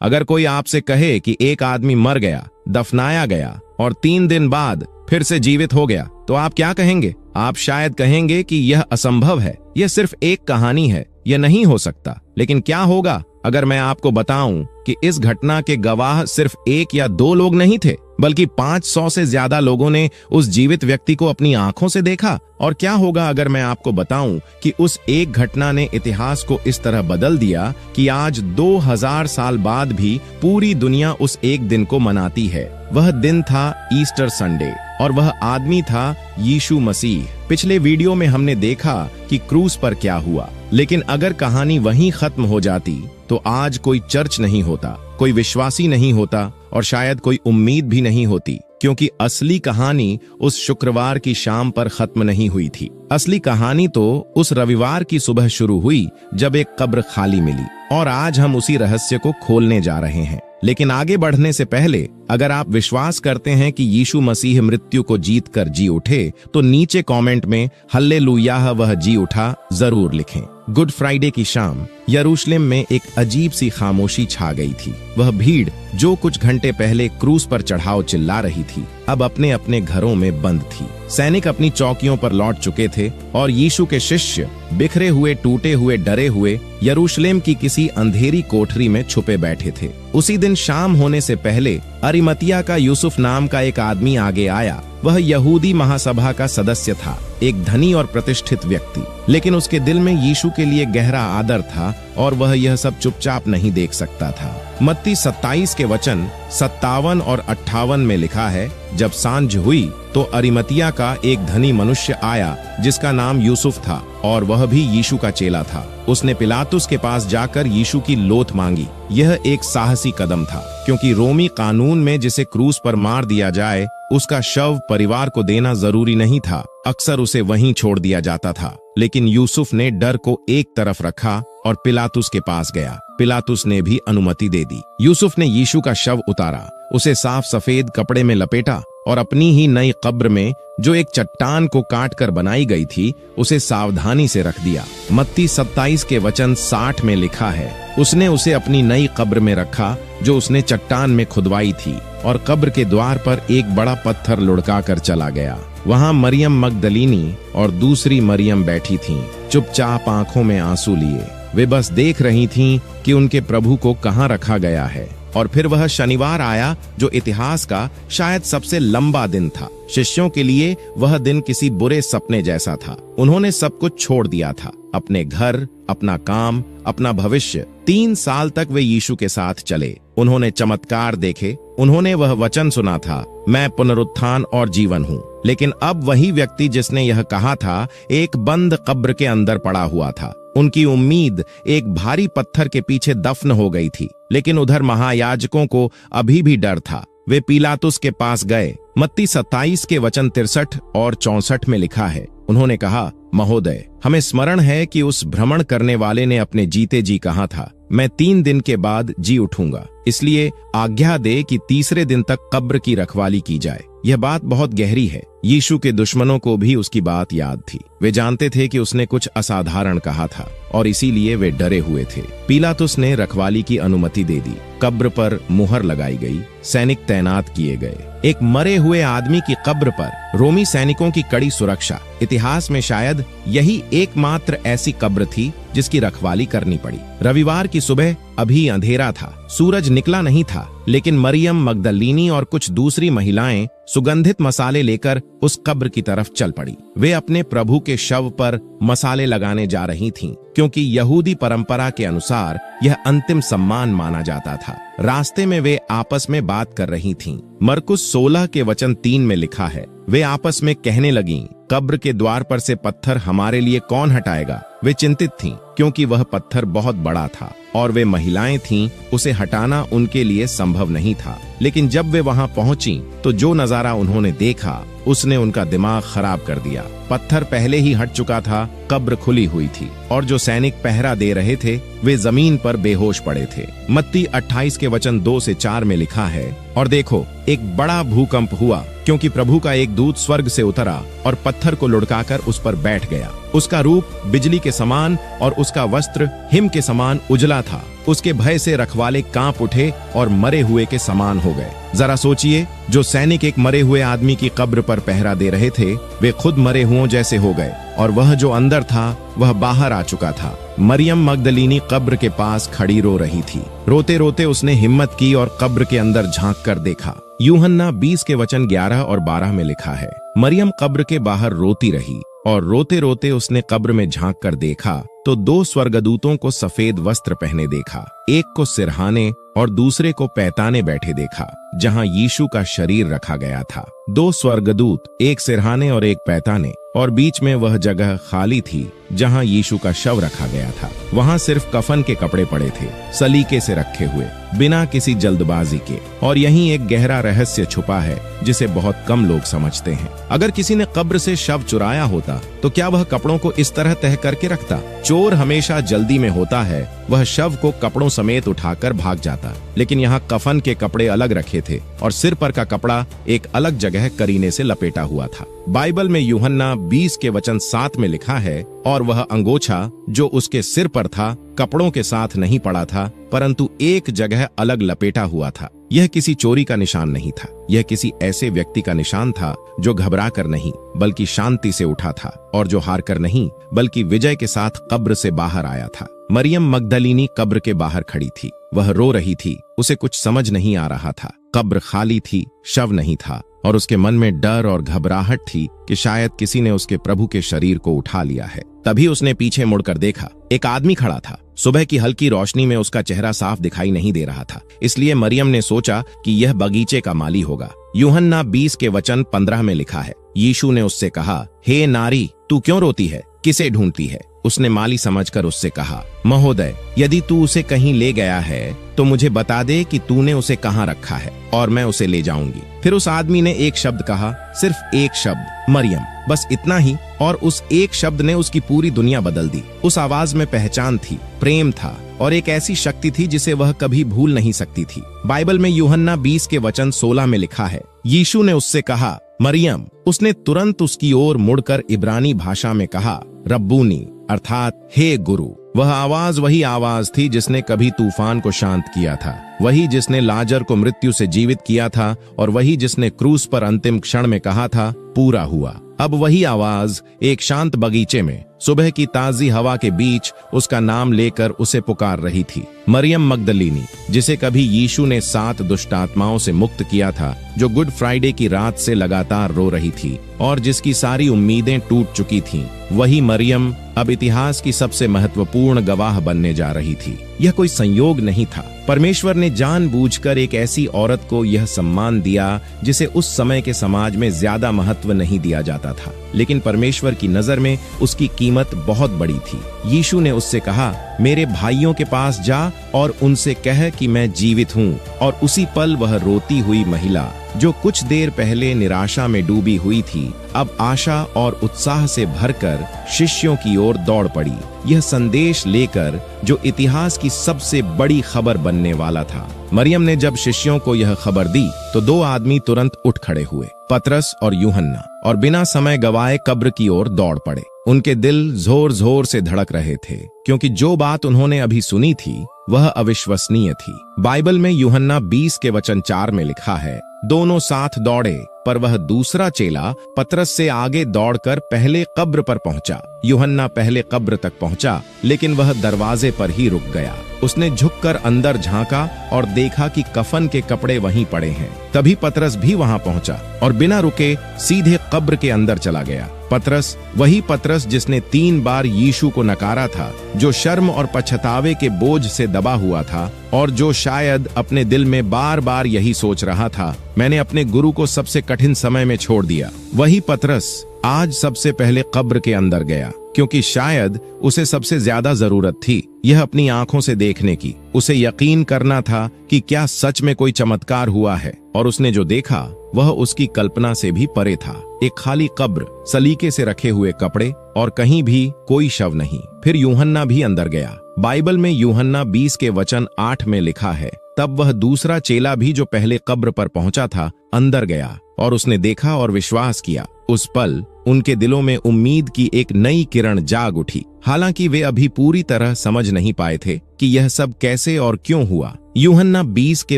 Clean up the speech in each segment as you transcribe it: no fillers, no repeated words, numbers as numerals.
अगर कोई आपसे कहे कि एक आदमी मर गया, दफनाया गया और 3 दिन बाद फिर से जीवित हो गया, तो आप क्या कहेंगे? आप शायद कहेंगे कि यह असंभव है, यह सिर्फ एक कहानी है, यह नहीं हो सकता। लेकिन क्या होगा अगर मैं आपको बताऊं कि इस घटना के गवाह सिर्फ 1 या 2 लोग नहीं थे, बल्कि 500 से ज्यादा लोगों ने उस जीवित व्यक्ति को अपनी आंखों से देखा? और क्या होगा अगर मैं आपको बताऊं कि उस एक घटना ने इतिहास को इस तरह बदल दिया कि आज 2000 साल बाद भी पूरी दुनिया उस एक दिन को मनाती है। वह दिन था ईस्टर संडे और वह आदमी था यीशु मसीह। पिछले वीडियो में हमने देखा कि क्रूस पर क्या हुआ, लेकिन अगर कहानी वहीं खत्म हो जाती तो आज कोई चर्च नहीं होता, कोई विश्वासी नहीं होता और शायद कोई उम्मीद भी नहीं होती, क्योंकि असली कहानी उस शुक्रवार की शाम पर खत्म नहीं हुई थी। असली कहानी तो उस रविवार की सुबह शुरू हुई जब एक कब्र खाली मिली, और आज हम उसी रहस्य को खोलने जा रहे हैं। लेकिन आगे बढ़ने से पहले, अगर आप विश्वास करते हैं कि यीशु मसीह मृत्यु को जीत कर जी उठे, तो नीचे कमेंट में हल्लेलुयाह वह जी उठा जरूर लिखें। गुड फ्राइडे की शाम यरूशलेम में एक अजीब सी खामोशी छा गई थी। वह भीड़ जो कुछ घंटे पहले क्रूस पर चढ़ाओ चिल्ला रही थी, अब अपने अपने घरों में बंद थी। सैनिक अपनी चौकियों पर लौट चुके थे और यीशु के शिष्य बिखरे हुए, टूटे हुए, डरे हुए यरूशलेम की किसी अंधेरी कोठरी में छुपे बैठे थे। उसी दिन शाम होने से पहले अरिमतिया का यूसुफ नाम का एक आदमी आगे आया। वह यहूदी महासभा का सदस्य था, एक धनी और प्रतिष्ठित व्यक्ति, लेकिन उसके दिल में यीशु के लिए गहरा आदर था और वह यह सब चुपचाप नहीं देख सकता था। मत्ती 27 के वचन 57 और 58 में लिखा है, जब सांझ हुई तो अरिमतिया का एक धनी मनुष्य आया जिसका नाम यूसुफ था और वह भी यीशु का चेला था। उसने पिलातुस के पास जाकर यीशु की लोथ मांगी। यह एक साहसी कदम था, क्योंकि रोमी कानून में जिसे क्रूस पर मार दिया जाए उसका शव परिवार को देना जरूरी नहीं था, अक्सर उसे वहीं छोड़ दिया जाता था। लेकिन यूसुफ ने डर को एक तरफ रखा और पिलातुस के पास गया। पिलातुस ने भी अनुमति दे दी। यूसुफ ने यीशु का शव उतारा, उसे साफ सफेद कपड़े में लपेटा और अपनी ही नई कब्र में, जो एक चट्टान को काट कर बनाई गई थी, उसे सावधानी से रख दिया। मत्ती 27 के वचन 60 में लिखा है, उसने उसे अपनी नई कब्र में रखा जो उसने चट्टान में खुदवाई थी, और कब्र के द्वार पर एक बड़ा पत्थर लुढ़का कर चला गया। वहां मरियम मगदलीनी और दूसरी मरियम बैठी थीं, चुपचाप आंखों में आंसू लिए। वे बस देख रही थीं कि उनके प्रभु को कहां रखा गया है। और फिर वह शनिवार आया जो इतिहास का शायद सबसे लंबा दिन था। शिष्यों के लिए वह दिन किसी बुरे सपने जैसा था। उन्होंने सब कुछ छोड़ दिया था, अपने घर, अपना काम, अपना भविष्य। 3 साल तक वे यीशु के साथ चले। उन्होंने चमत्कार देखे, उन्होंने वह वचन सुना था, मैं पुनरुत्थान और जीवन हूँ। लेकिन अब वही व्यक्ति जिसने यह कहा था एक बंद कब्र के अंदर पड़ा हुआ था। उनकी उम्मीद एक भारी पत्थर के पीछे दफन हो गई थी। लेकिन उधर महायाजकों को अभी भी डर था। वे पिलातुस के पास गए। मत्ती 27 के वचन 63 और 64 में लिखा है, उन्होंने कहा, महोदय, हमें स्मरण है कि उस भ्रमण करने वाले ने अपने जीते जी कहा था, मैं 3 दिन के बाद जी उठूंगा। इसलिए आज्ञा दे कि तीसरे दिन तक कब्र की रखवाली की जाए। यह बात बहुत गहरी है। यीशु के दुश्मनों को भी उसकी बात याद थी। वे जानते थे कि उसने कुछ असाधारण कहा था और इसीलिए वे डरे हुए थे। पिलातुस ने रखवाली की अनुमति दे दी। कब्र पर मुहर लगाई गई, सैनिक तैनात किए गए। एक मरे हुए आदमी की कब्र पर रोमी सैनिकों की कड़ी सुरक्षा। इतिहास में शायद यही एकमात्र ऐसी कब्र थी जिसकी रखवाली करनी पड़ी। रविवार की सुबह अभी अंधेरा था, सूरज निकला नहीं था, लेकिन मरियम मगदलीनी और कुछ दूसरी महिलाएं सुगंधित मसाले लेकर उस कब्र की तरफ चल पड़ी। वे अपने प्रभु के शव पर मसाले लगाने जा रही थीं, क्योंकि यहूदी परंपरा के अनुसार यह अंतिम सम्मान माना जाता था। रास्ते में वे आपस में बात कर रही थीं। मरकुस 16 के वचन 3 में लिखा है, वे आपस में कहने लगीं, कब्र के द्वार पर से पत्थर हमारे लिए कौन हटाएगा। वे चिंतित थीं, क्योंकि वह पत्थर बहुत बड़ा था और वे महिलाएं थीं, उसे हटाना उनके लिए संभव नहीं था। लेकिन जब वे वहां पहुंची तो जो नजारा उन्होंने देखा उसने उनका दिमाग खराब कर दिया। पत्थर पहले ही हट चुका था, कब्र खुली हुई थी और जो सैनिक पहरा दे रहे थे वे जमीन पर बेहोश पड़े थे। मत्ती 28 के वचन 2 से 4 में लिखा है, और देखो, एक बड़ा भूकंप हुआ, क्योंकि प्रभु का एक दूत स्वर्ग से उतरा और पत्थर को लुढ़काकर उस पर बैठ गया। उसका रूप बिजली के समान और उसका वस्त्र हिम के समान उजला था। उसके भय से रखवाले कांप उठे और मरे हुए के समान हो गए। जरा सोचिए, जो सैनिक एक मरे हुए आदमी की कब्र पर पहरा दे रहे थे, वे खुद मरे हुओं जैसे हो गए, और वह जो अंदर था वह बाहर आ चुका था। मरियम मगदलीनी कब्र के पास खड़ी रो रही थी। रोते रोते उसने हिम्मत की और कब्र के अंदर झांक कर देखा। यूहन्ना 20 के वचन 11 और 12 में लिखा है, मरियम कब्र के बाहर रोती रही, और रोते रोते उसने कब्र में झांक कर देखा तो 2 स्वर्गदूतों को सफेद वस्त्र पहने देखा, एक को सिरहाने और दूसरे को पैताने बैठे देखा, जहां यीशु का शरीर रखा गया था। 2 स्वर्गदूत, एक सिरहाने और एक पैताने, और बीच में वह जगह खाली थी जहां यीशु का शव रखा गया था। वहां सिर्फ कफन के कपड़े पड़े थे, सलीके से रखे हुए, बिना किसी जल्दबाजी के। और यहीं एक गहरा रहस्य छुपा है जिसे बहुत कम लोग समझते हैं। अगर किसी ने कब्र से शव चुराया होता तो क्या वह कपड़ों को इस तरह तह करके रखता? चोर हमेशा जल्दी में होता है, वह शव को कपड़ों समेत उठाकर भाग जाता। लेकिन यहाँ कफन के कपड़े अलग रखे थे और सिर पर का कपड़ा एक अलग जगह करीने से लपेटा हुआ था। बाइबल में यूहन्ना 20 के वचन 7 में लिखा है, और वह अंगोछा जो उसके सिर पर था कपड़ों के साथ नहीं पड़ा था, परंतु एक जगह अलग लपेटा हुआ था। यह किसी चोरी का निशान नहीं था, यह किसी ऐसे व्यक्ति का निशान था जो घबरा कर नहीं बल्कि शांति से उठा था, और जो हार कर नहीं बल्कि विजय के साथ कब्र से बाहर आया था। मरियम मगदलीनी कब्र के बाहर खड़ी थी। वह रो रही थी, उसे कुछ समझ नहीं आ रहा था। कब्र खाली थी, शव नहीं था, और उसके मन में डर और घबराहट थी कि शायद किसी ने उसके प्रभु के शरीर को उठा लिया है। तभी उसने पीछे मुड़कर देखा, एक आदमी खड़ा था। सुबह की हल्की रोशनी में उसका चेहरा साफ दिखाई नहीं दे रहा था, इसलिए मरियम ने सोचा कि यह बगीचे का माली होगा। यूहन्ना 20 के वचन 15 में लिखा है, यीशु ने उससे कहा, हे नारी, तू क्यों रोती है? किसे ढूंढती है? उसने माली समझकर उससे कहा, महोदय, यदि तू उसे कहीं ले गया है तो मुझे बता दे कि तूने उसे कहाँ रखा है, और मैं उसे ले जाऊंगी। फिर उस आदमी ने एक शब्द कहा, सिर्फ एक शब्द, मरियम, बस इतना ही, और उस एक शब्द ने उसकी पूरी दुनिया बदल दी। उस आवाज में पहचान थी, प्रेम था, और एक ऐसी शक्ति थी जिसे वह कभी भूल नहीं सकती थी। बाइबल में यूहन्ना 20 के वचन 16 में लिखा है, यीशु ने उससे कहा, मरियम। उसने तुरंत उसकी ओर मुड़कर इब्रानी भाषा में कहा, रब्बूनी, अर्थात हे गुरु। वह आवाज वही आवाज थी जिसने कभी तूफान को शांत किया था, वही जिसने लाजर को मृत्यु से जीवित किया था, और वही जिसने क्रूस पर अंतिम क्षण में कहा था, पूरा हुआ। अब वही आवाज एक शांत बगीचे में सुबह की ताजी हवा के बीच उसका नाम लेकर उसे पुकार रही थी। मरियम मगदलीनी, जिसे कभी यीशु ने 7 दुष्ट आत्माओं से मुक्त किया था, जो गुड फ्राइडे की रात से लगातार रो रही थी और जिसकी सारी उम्मीदें टूट चुकी थीं, वही मरियम अब इतिहास की सबसे महत्वपूर्ण गवाह बनने जा रही थी। यह कोई संयोग नहीं था। परमेश्वर ने जानबूझकर एक ऐसी औरत को यह सम्मान दिया जिसे उस समय के समाज में ज्यादा महत्व नहीं दिया जाता था, लेकिन परमेश्वर की नजर में उसकी कीमत बहुत बड़ी थी। यीशु ने उससे कहा, मेरे भाइयों के पास जा और उनसे कह कि मैं जीवित हूँ। और उसी पल वह रोती हुई महिला, जो कुछ देर पहले निराशा में डूबी हुई थी, अब आशा और उत्साह से भरकर शिष्यों की ओर दौड़ पड़ी, यह संदेश लेकर जो इतिहास की सबसे बड़ी खबर बनने वाला था। मरियम ने जब शिष्यों को यह खबर दी तो 2 आदमी तुरंत उठ खड़े हुए, पतरस और यूहन्ना, और बिना समय गवाए कब्र की ओर दौड़ पड़े। उनके दिल जोर जोर से धड़क रहे थे, क्योंकि जो बात उन्होंने अभी सुनी थी वह अविश्वसनीय थी। बाइबल में यूहन्ना 20 के वचन 4 में लिखा है, दोनों साथ दौड़े, पर वह दूसरा चेला पतरस से आगे दौड़कर पहले कब्र पर पहुंचा। यूहन्ना पहले कब्र तक पहुंचा, लेकिन वह दरवाजे पर ही रुक गया। उसने झुककर अंदर झांका और देखा कि कफन के कपड़े वहीं पड़े हैं। तभी पतरस भी वहां पहुंचा और बिना रुके सीधे कब्र के अंदर चला गया। पतरस, वही पतरस जिसने 3 बार यीशु को नकारा था, जो शर्म और पछतावे के बोझ से दबा हुआ था, और जो शायद अपने दिल में बार बार यही सोच रहा था, मैंने अपने गुरु को सबसे कठिन समय में छोड़ दिया। वही पतरस आज सबसे पहले कब्र के अंदर गया, क्योंकि शायद उसे सबसे ज्यादा जरूरत थी यह अपनी आंखों से देखने की। उसे यकीन करना था कि क्या सच में कोई चमत्कार हुआ है, और उसने जो देखा वह उसकी कल्पना से भी परे था। एक खाली कब्र, सलीके से रखे हुए कपड़े, और कहीं भी कोई शव नहीं। फिर यूहन्ना भी अंदर गया। बाइबल में यूहन्ना 20 के वचन 8 में लिखा है, तब वह दूसरा चेला भी जो पहले कब्र पर पहुंचा था अंदर गया और उसने देखा और विश्वास किया। उस पल उनके दिलों में उम्मीद की एक नई किरण जाग उठी। हालांकि वे अभी पूरी तरह समझ नहीं पाए थे कि यह सब कैसे और क्यों हुआ। यूहन्ना 20 के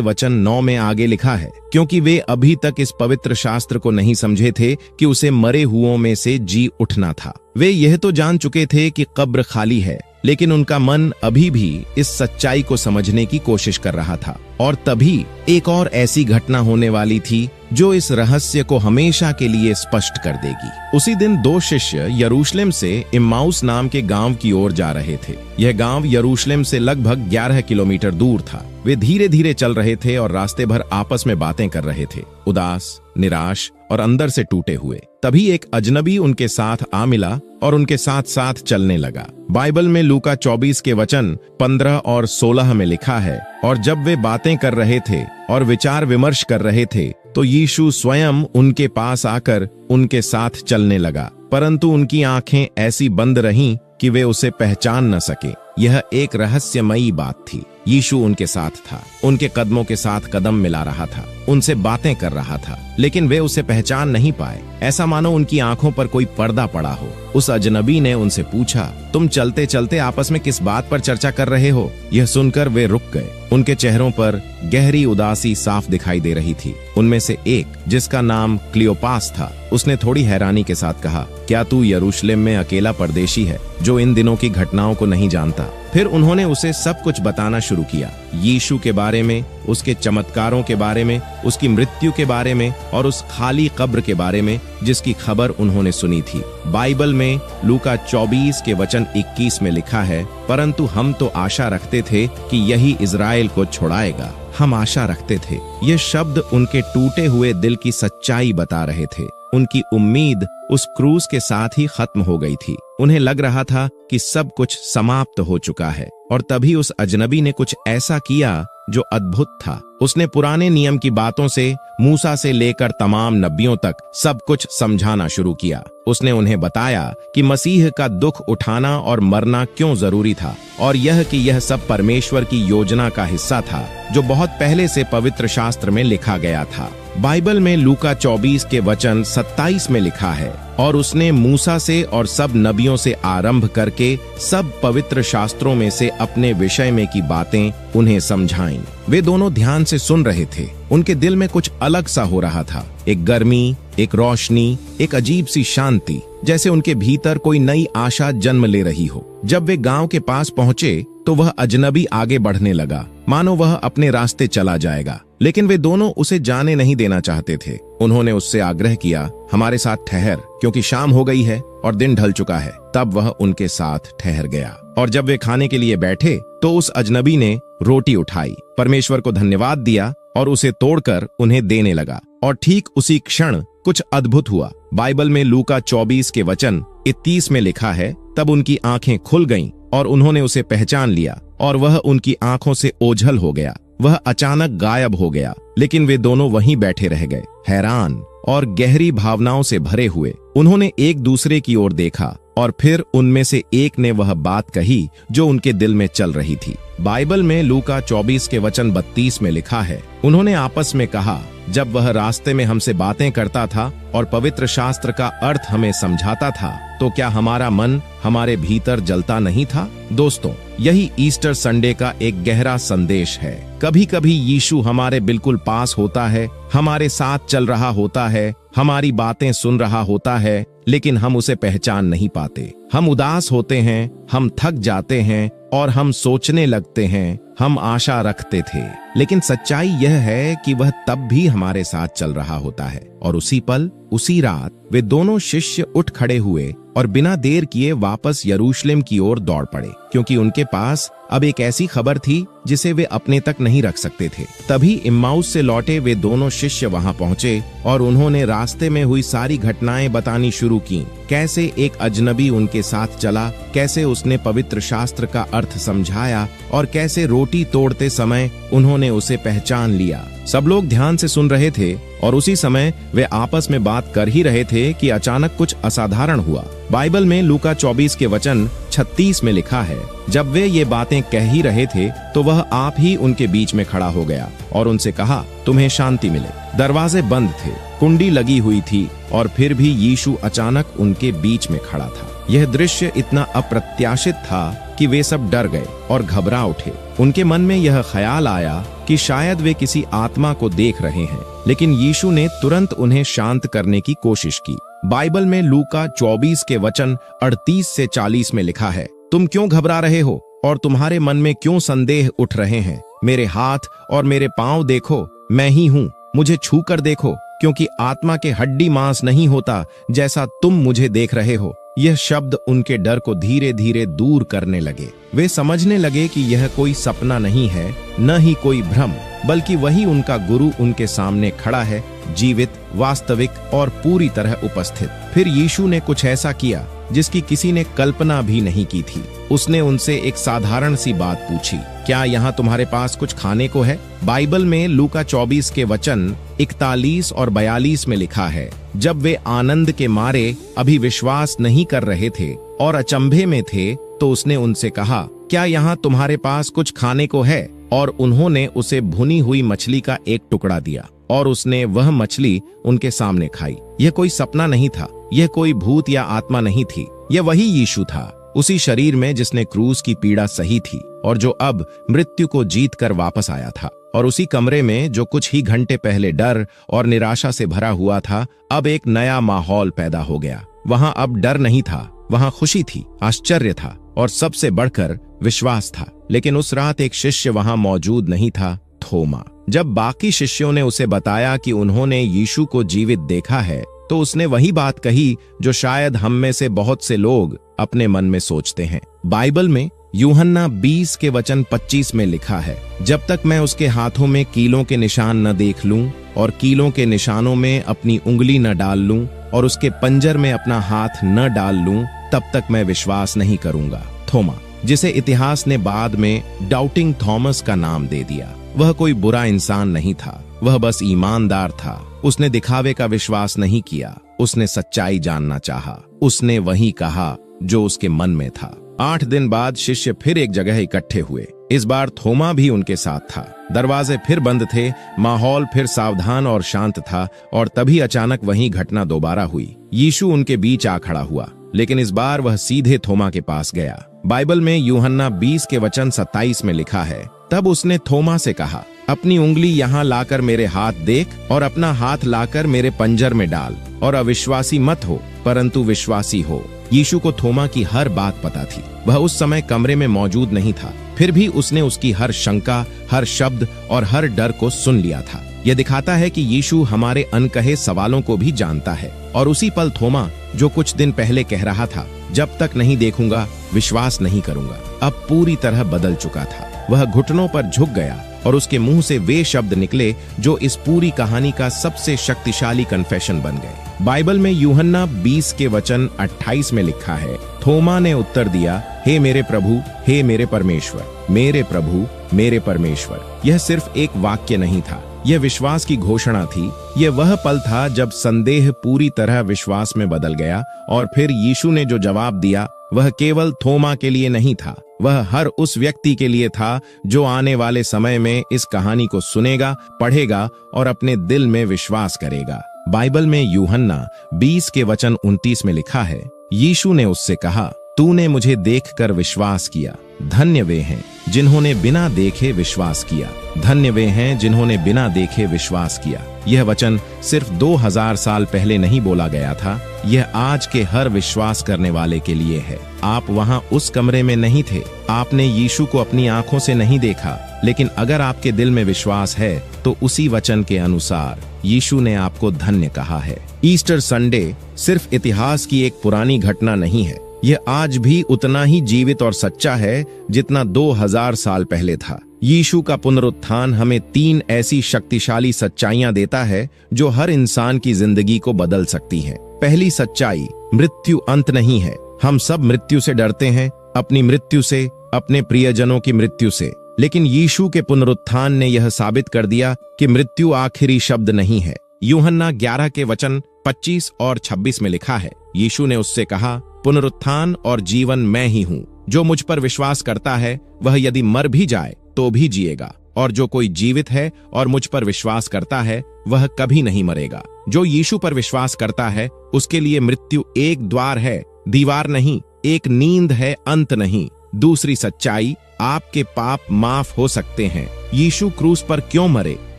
वचन 9 में आगे लिखा है, क्योंकि वे अभी तक इस पवित्र शास्त्र को नहीं समझे थे कि उसे मरे हुओं में से जी उठना था। वे यह तो जान चुके थे कि कब्र खाली है, लेकिन उनका मन अभी भी इस सच्चाई को समझने की कोशिश कर रहा था। और तभी एक और ऐसी घटना होने वाली थी जो इस रहस्य को हमेशा के लिए स्पष्ट कर देगी। उसी दिन 2 शिष्य यरूशलेम से इम्माउस नाम के गांव की ओर जा रहे थे। यह गांव यरूशलेम से लगभग 11 किलोमीटर दूर था। वे धीरे धीरे चल रहे थे और रास्ते भर आपस में बातें कर रहे थे, उदास, निराश और अंदर से टूटे हुए। तभी एक अजनबी उनके साथ आ मिला और उनके साथ साथ चलने लगा। बाइबल में लूका 24 के वचन 15 और 16 में लिखा है, और जब वे बातें कर रहे थे और विचार विमर्श कर रहे थे तो यीशु स्वयं उनके पास आकर उनके साथ चलने लगा, परंतु उनकी आंखें ऐसी बंद रहीं कि वे उसे पहचान न सके। यह एक रहस्यमयी बात थी। यीशु उनके साथ था, उनके कदमों के साथ कदम मिला रहा था, उनसे बातें कर रहा था, लेकिन वे उसे पहचान नहीं पाए। ऐसा मानो उनकी आंखों पर कोई पर्दा पड़ा हो। उस अजनबी ने उनसे पूछा, तुम चलते चलते आपस में किस बात पर चर्चा कर रहे हो? यह सुनकर वे रुक गए। उनके चेहरों पर गहरी उदासी साफ दिखाई दे रही थी। उनमें से एक, जिसका नाम क्लियोपास था, उसने थोड़ी हैरानी के साथ कहा, क्या तू यरूशलेम में अकेला परदेशी है जो इन दिनों की घटनाओं को नहीं जानता? फिर उन्होंने उसे सब कुछ बताना शुरू किया, यीशु के बारे में, उसके चमत्कारों के बारे में, उसकी मृत्यु के बारे में और उस खाली कब्र के बारे में जिसकी खबर उन्होंने सुनी थी। बाइबल में लूका 24 के वचन 21 में लिखा है, परंतु हम तो आशा रखते थे कि यही इज़राइल को छुड़ाएगा। हम आशा रखते थे। ये शब्द उनके टूटे हुए दिल की सच्चाई बता रहे थे। उनकी उम्मीद उस क्रूस के साथ ही खत्म हो गई थी। उन्हें लग रहा था कि सब कुछ समाप्त हो चुका है। और तभी उस अजनबी ने कुछ ऐसा किया जो अद्भुत था। उसने पुराने नियम की बातों से, मूसा से लेकर तमाम नबियों तक सब कुछ समझाना शुरू किया। उसने उन्हें बताया कि मसीह का दुख उठाना और मरना क्यों जरूरी था, और यह कि यह सब परमेश्वर की योजना का हिस्सा था जो बहुत पहले से पवित्र शास्त्र में लिखा गया था। बाइबल में लूका 24 के वचन 27 में लिखा है, और उसने मूसा से और सब नबियों से आरंभ करके सब पवित्र शास्त्रों में से अपने विषय में की बातें उन्हें समझाईं। वे दोनों ध्यान से सुन रहे थे। उनके दिल में कुछ अलग सा हो रहा था, एक गर्मी, एक रोशनी, एक अजीब सी शांति, जैसे उनके भीतर कोई नई आशा जन्म ले रही हो। जब वे गांव के पास पहुंचे तो वह अजनबी आगे बढ़ने लगा, मानो वह अपने रास्ते चला जाएगा, लेकिन वे दोनों उसे जाने नहीं देना चाहते थे। उन्होंने उससे आग्रह किया, हमारे साथ ठहर, क्योंकि शाम हो गई है और दिन ढल चुका है। तब वह उनके साथ ठहर गया, और जब वे खाने के लिए बैठे तो उस अजनबी ने रोटी उठाई, परमेश्वर को धन्यवाद दिया और उसे तोड़कर उन्हें देने लगा। और ठीक उसी क्षण कुछ अद्भुत हुआ। बाइबल में लूका 24 के वचन 31 में लिखा है, तब उनकी आंखें खुल गईं और उन्होंने उसे पहचान लिया, और वह उनकी आंखों से ओझल हो गया। वह अचानक गायब हो गया, लेकिन वे दोनों वहीं बैठे रह गए, हैरान और गहरी भावनाओं से भरे हुए। उन्होंने एक दूसरे की ओर देखा, और फिर उनमें से एक ने वह बात कही जो उनके दिल में चल रही थी। बाइबल में लूका 24 के वचन 32 में लिखा है, उन्होंने आपस में कहा, जब वह रास्ते में हमसे बातें करता था और पवित्र शास्त्र का अर्थ हमें समझाता था, तो क्या हमारा मन हमारे भीतर जलता नहीं था? दोस्तों, यही ईस्टर संडे का एक गहरा संदेश है। कभी कभी यीशु हमारे बिल्कुल पास होता है, हमारे साथ चल रहा होता है, हमारी बातें सुन रहा होता है, लेकिन हम उसे पहचान नहीं पाते। हम उदास होते हैं, हम थक जाते हैं और हम सोचने लगते हैं, हम आशा रखते थे। लेकिन सच्चाई यह है कि वह तब भी हमारे साथ चल रहा होता है। और उसी पल, उसी रात वे दोनों शिष्य उठ खड़े हुए और बिना देर किए वापस यरूशलेम की ओर दौड़ पड़े, क्योंकि उनके पास अब एक ऐसी खबर थी जिसे वे अपने तक नहीं रख सकते थे। तभी इम्माउस से लौटे वे दोनों शिष्य वहां पहुंचे और उन्होंने रास्ते में हुई सारी घटनाएं बतानी शुरू की। कैसे एक अजनबी उनके साथ चला, कैसे उसने पवित्र शास्त्र का अर्थ समझाया, और कैसे रोटी तोड़ते समय उन्होंने उसे पहचान लिया। सब लोग ध्यान से सुन रहे थे और उसी समय वे आपस में बात कर ही रहे थे कि अचानक कुछ असाधारण हुआ। बाइबल में लूका 24 के वचन 36 में लिखा है, जब वे ये बातें कह ही रहे थे तो वह आप ही उनके बीच में खड़ा हो गया और उनसे कहा, तुम्हें शांति मिले। दरवाजे बंद थे, कुंडी लगी हुई थी और फिर भी यीशु अचानक उनके बीच में खड़ा था। यह दृश्य इतना अप्रत्याशित था कि वे सब डर गए और घबरा उठे। उनके मन में यह ख्याल आया कि शायद वे किसी आत्मा को देख रहे हैं, लेकिन यीशु ने तुरंत उन्हें शांत करने की कोशिश की। बाइबल में लूका 24 के वचन 38 से 40 में लिखा है, तुम क्यों घबरा रहे हो और तुम्हारे मन में क्यों संदेह उठ रहे हैं? मेरे हाथ और मेरे पांव देखो, मैं ही हूँ, मुझे छू कर देखो, क्योंकि आत्मा के हड्डी मांस नहीं होता जैसा तुम मुझे देख रहे हो। यह शब्द उनके डर को धीरे धीरे दूर करने लगे। वे समझने लगे कि यह कोई सपना नहीं है, न ही कोई भ्रम, बल्कि वही उनका गुरु उनके सामने खड़ा है, जीवित, वास्तविक और पूरी तरह उपस्थित। फिर यीशु ने कुछ ऐसा किया जिसकी किसी ने कल्पना भी नहीं की थी। उसने उनसे एक साधारण सी बात पूछी, क्या यहाँ तुम्हारे पास कुछ खाने को है? बाइबल में लूका 24 के वचन 41 और 42 में लिखा है, जब वे आनंद के मारे अभी विश्वास नहीं कर रहे थे और अचंभे में थे, तो उसने उनसे कहा, क्या यहाँ तुम्हारे पास कुछ खाने को है? और उन्होंने उसे भुनी हुई मछली का एक टुकड़ा दिया और उसने वह मछली उनके सामने खाई। यह कोई सपना नहीं था, यह कोई भूत या आत्मा नहीं थी, यह वही यीशु था, उसी शरीर में जिसने क्रूस की पीड़ा सही थी और जो अब मृत्यु को जीत कर वापस आया था। और उसी कमरे में जो कुछ ही घंटे पहले डर और निराशा से भरा हुआ था, अब एक नया माहौल पैदा हो गया। वहां अब डर नहीं था, वहां खुशी थी, आश्चर्य था और सबसे बढ़कर विश्वास था। लेकिन उस रात एक शिष्य वहां मौजूद नहीं था, थोमा। जब बाकी शिष्यों ने उसे बताया कि उन्होंने यीशु को जीवित देखा है, तो उसने वही बात कही जो शायद हम में से बहुत से लोग अपने मन में सोचते हैं। बाइबल में यूहन्ना 20 के वचन 25 में लिखा है, जब तक मैं उसके हाथों में कीलों के निशान न देख लूं और कीलों के निशानों में अपनी उंगली न डाल लूं और उसके पंजर में अपना हाथ न डाल लूं, तब तक मैं विश्वास नहीं करूंगा। थोमा, जिसे इतिहास ने बाद में डाउटिंग थॉमस का नाम दे दिया, वह कोई बुरा इंसान नहीं था, वह बस ईमानदार था। उसने दिखावे का विश्वास नहीं किया, उसने सच्चाई जानना चाहा, उसने वही कहा जो उसके मन में था। 8 दिन बाद शिष्य फिर एक जगह इकट्ठे हुए। इस बार थोमा भी उनके साथ था। दरवाजे फिर बंद थे, माहौल फिर सावधान और शांत था और तभी अचानक वही घटना दोबारा हुई। यीशु उनके बीच आ खड़ा हुआ, लेकिन इस बार वह सीधे थोमा के पास गया। बाइबल में यूहन्ना 20 के वचन 27 में लिखा है, तब उसने थोमा से कहा, अपनी उंगली यहाँ लाकर मेरे हाथ देख और अपना हाथ लाकर मेरे पंजर में डाल और अविश्वासी मत हो परंतु विश्वासी हो। यीशु को थोमा की हर बात पता थी। वह उस समय कमरे में मौजूद नहीं था, फिर भी उसने उसकी हर शंका, हर शब्द और हर डर को सुन लिया था। यह दिखाता है कि यीशु हमारे अनकहे सवालों को भी जानता है। और उसी पल थोमा, जो कुछ दिन पहले कह रहा था, जब तक नहीं देखूंगा विश्वास नहीं करूंगा, अब पूरी तरह बदल चुका था। वह घुटनों पर झुक गया और उसके मुंह से वे शब्द निकले जो इस पूरी कहानी का सबसे शक्तिशाली कन्फेशन बन गए। बाइबल में यूहन्ना 20 के वचन 28 में लिखा है, थोमा ने उत्तर दिया, हे मेरे प्रभु, हे मेरे परमेश्वर, मेरे प्रभु, मेरे परमेश्वर। यह सिर्फ एक वाक्य नहीं था, यह विश्वास की घोषणा थी। यह वह पल था जब संदेह पूरी तरह विश्वास में बदल गया और फिर यीशु ने जो जवाब दिया वह केवल थोमा के लिए नहीं था, वह हर उस व्यक्ति के लिए था जो आने वाले समय में इस कहानी को सुनेगा, पढ़ेगा और अपने दिल में विश्वास करेगा। बाइबल में यूहन्ना 20 के वचन 29 में लिखा है, यीशु ने उससे कहा, तूने मुझे देखकर विश्वास किया। धन्य वे हैं जिन्होंने बिना देखे विश्वास किया, धन्य वे हैं जिन्होंने बिना देखे विश्वास किया। यह वचन सिर्फ 2000 साल पहले नहीं बोला गया था, यह आज के हर विश्वास करने वाले के लिए है। आप वहां उस कमरे में नहीं थे, आपने यीशु को अपनी आंखों से नहीं देखा, लेकिन अगर आपके दिल में विश्वास है तो उसी वचन के अनुसार यीशु ने आपको धन्य कहा है। ईस्टर संडे सिर्फ इतिहास की एक पुरानी घटना नहीं है, यह आज भी उतना ही जीवित और सच्चा है जितना 2000 साल पहले था। यीशु का पुनरुत्थान हमें 3 ऐसी शक्तिशाली सच्चाइयां देता है जो हर इंसान की जिंदगी को बदल सकती हैं। पहली सच्चाई, मृत्यु अंत नहीं है। हम सब मृत्यु से डरते हैं, अपनी मृत्यु से, अपने प्रियजनों की मृत्यु से, लेकिन यीशु के पुनरुत्थान ने यह साबित कर दिया कि मृत्यु आखिरी शब्द नहीं है। यूहन्ना 11 के वचन 25 और 26 में लिखा है, यीशु ने उससे कहा, पुनरुत्थान और जीवन मैं ही हूँ। जो मुझ पर विश्वास करता है वह यदि मर भी जाए तो भी जिएगा, और जो कोई जीवित है और मुझ पर विश्वास करता है वह कभी नहीं मरेगा। जो यीशु पर विश्वास करता है उसके लिए मृत्यु एक द्वार है, दीवार नहीं, एक नींद है, अंत नहीं। दूसरी सच्चाई, आपके पाप माफ हो सकते हैं। यीशु क्रूस पर क्यों मरे?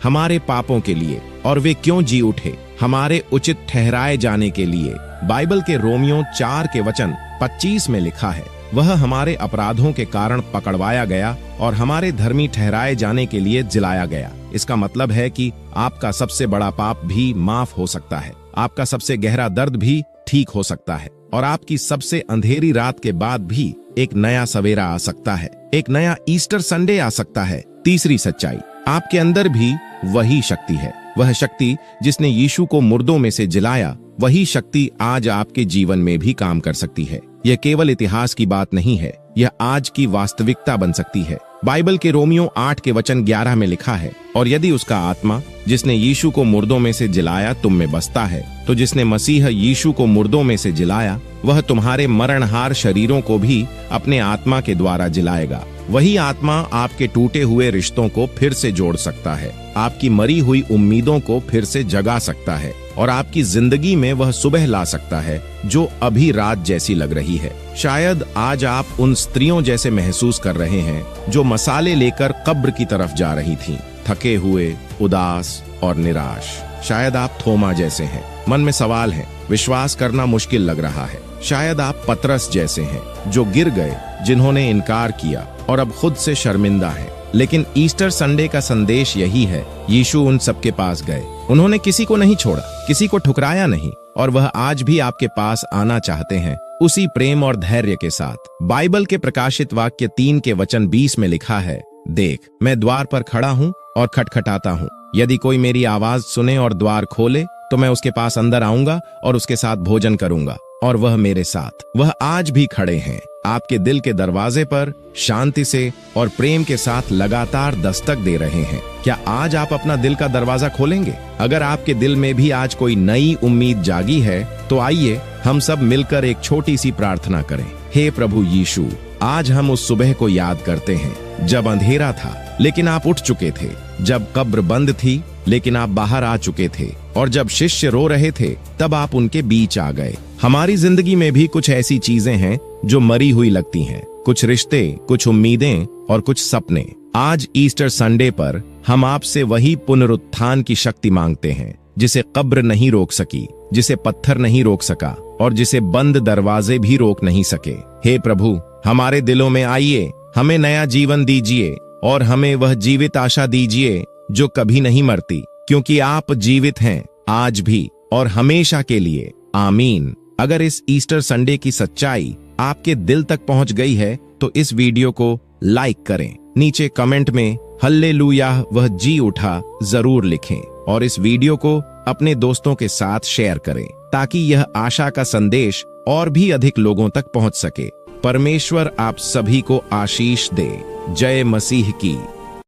हमारे पापों के लिए। और वे क्यों जी उठे? हमारे उचित ठहराए जाने के लिए। बाइबल के रोमियो 4 के वचन 25 में लिखा है, वह हमारे अपराधों के कारण पकड़वाया गया और हमारे धर्मी ठहराए जाने के लिए जिलाया गया। इसका मतलब है कि आपका सबसे बड़ा पाप भी माफ हो सकता है, आपका सबसे गहरा दर्द भी ठीक हो सकता है, और आपकी सबसे अंधेरी रात के बाद भी एक नया सवेरा आ सकता है, एक नया ईस्टर संडे आ सकता है। तीसरी सच्चाई, आपके अंदर भी वही शक्ति है। वह शक्ति जिसने यीशु को मुर्दों में से जिलाया, वही शक्ति आज आपके जीवन में भी काम कर सकती है। यह केवल इतिहास की बात नहीं है, यह आज की वास्तविकता बन सकती है। बाइबल के रोमियो 8 के वचन 11 में लिखा है, और यदि उसका आत्मा जिसने यीशु को मुर्दों में से जिलाया तुम में बसता है, तो जिसने मसीह यीशु को मुर्दों में से जिलाया वह तुम्हारे मरणहार शरीरों को भी अपने आत्मा के द्वारा जिलाएगा। वही आत्मा आपके टूटे हुए रिश्तों को फिर से जोड़ सकता है, आपकी मरी हुई उम्मीदों को फिर से जगा सकता है, और आपकी जिंदगी में वह सुबह ला सकता है जो अभी रात जैसी लग रही है। शायद आज आप उन स्त्रियों जैसे महसूस कर रहे हैं जो मसाले लेकर कब्र की तरफ जा रही थीं, थके हुए, उदास और निराश। शायद आप थोमा जैसे हैं, मन में सवाल है, विश्वास करना मुश्किल लग रहा है। शायद आप पतरस जैसे हैं जो गिर गए, जिन्होंने इनकार किया और अब खुद से शर्मिंदा हैं। लेकिन ईस्टर संडे का संदेश यही है, यीशु उन सबके पास गए। उन्होंने किसी को नहीं छोड़ा, किसी को ठुकराया नहीं, और वह आज भी आपके पास आना चाहते हैं, उसी प्रेम और धैर्य के साथ। बाइबल के प्रकाशित वाक्य 3 के वचन 20 में लिखा है, देख मैं द्वार पर खड़ा हूँ और खटखटाता हूँ। यदि कोई मेरी आवाज सुने और द्वार खोले तो मैं उसके पास अंदर आऊंगा और उसके साथ भोजन करूंगा और वह मेरे साथ। वह आज भी खड़े हैं, आपके दिल के दरवाजे पर शांति से और प्रेम के साथ लगातार दस्तक दे रहे हैं। क्या आज आप अपना दिल का दरवाजा खोलेंगे? अगर आपके दिल में भी आज कोई नई उम्मीद जागी है तो आइए हम सब मिलकर एक छोटी सी प्रार्थना करें। हे प्रभु यीशु, आज हम उस सुबह को याद करते हैं जब अंधेरा था लेकिन आप उठ चुके थे, जब कब्र बंद थी लेकिन आप बाहर आ चुके थे, और जब शिष्य रो रहे थे तब आप उनके बीच आ गए। हमारी जिंदगी में भी कुछ ऐसी चीजें हैं जो मरी हुई लगती हैं, कुछ रिश्ते, कुछ उम्मीदें और कुछ सपने। आज ईस्टर संडे पर हम आपसे वही पुनरुत्थान की शक्ति मांगते हैं जिसे कब्र नहीं रोक सकी, जिसे पत्थर नहीं रोक सका और जिसे बंद दरवाजे भी रोक नहीं सके। हे प्रभु, हमारे दिलों में आइए, हमें नया जीवन दीजिए और हमें वह जीवित आशा दीजिए जो कभी नहीं मरती, क्योंकि आप जीवित हैं आज भी और हमेशा के लिए। आमीन। अगर इस ईस्टर संडे की सच्चाई आपके दिल तक पहुंच गई है तो इस वीडियो को लाइक करें, नीचे कमेंट में हल्लेलुया वह जी उठा जरूर लिखें, और इस वीडियो को अपने दोस्तों के साथ शेयर करें ताकि यह आशा का संदेश और भी अधिक लोगों तक पहुंच सके। परमेश्वर आप सभी को आशीष दे। जय मसीह की।